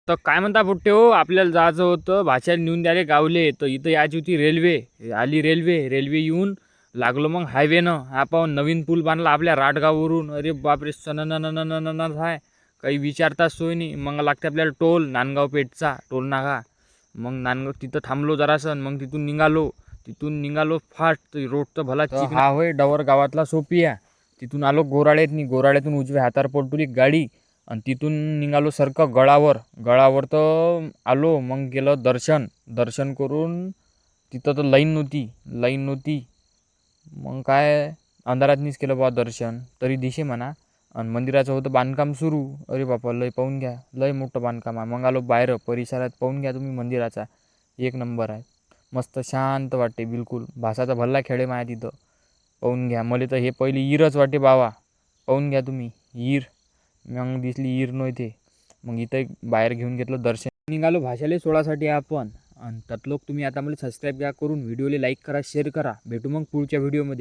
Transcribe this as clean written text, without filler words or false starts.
तर काय म्हणता पोट्टे हो, आपल्याला जायचं होतं भाषा नेऊन द्यायला गावले. तर इथं याची होती रेल्वे. आली रेल्वे येऊन लागलो मग हायवेनं. हा पाहून नवीन पूल बांधला आपल्या राटगाववरून. अरे बापरे, सननननननन आहे, काही विचारताच सोय नाही. मग लागते आपल्याला टोल, नांदगाव पेठचा टोल नाका. मग नांदगाव तिथं थांबलो जरासं, मग तिथून निघालो फास्ट. रोड तर भला चिकना. हा होय डवर गावातला सोपिया. तिथून आलो गोराड्यातून उजव्या हातावर पडतुली गाडी. आणि तिथून निघालो सारखं गळावर तर आलो. मग गेलं दर्शन करून. तिथं तर लाईन नव्हती. मग काय अंधारातनीच केलं बा दर्शन, तरी दिशे म्हणा. आणि मंदिराचं होतं बांधकाम सुरू. अरे बापा, लय पाहून घ्या, लय मोठं बांधकाम आहे. मग आलो बाहेर परिसरात, पाहून घ्या तुम्ही मंदिराचा एक नंबर आहे. मस्त शांत वाटते बिलकुल. भासाचा भल्ला खेळे माया तिथं. पाहून घ्या, मला तर हे पहिली ईरच वाटे बावा. पाहून घ्या तुम्ही ईर. मग दिसली ईर नव्हते. मग इथं एक बाहेर घेऊन घेतलं दर्शन. निघालो भाषाले सोडासाठी आपण. आणि त्यात लोक तुम्ही आता मला सबस्क्राईब करून व्हिडिओला लाईक करा, शेअर करा. भेटू मग पुढच्या व्हिडिओमध्ये.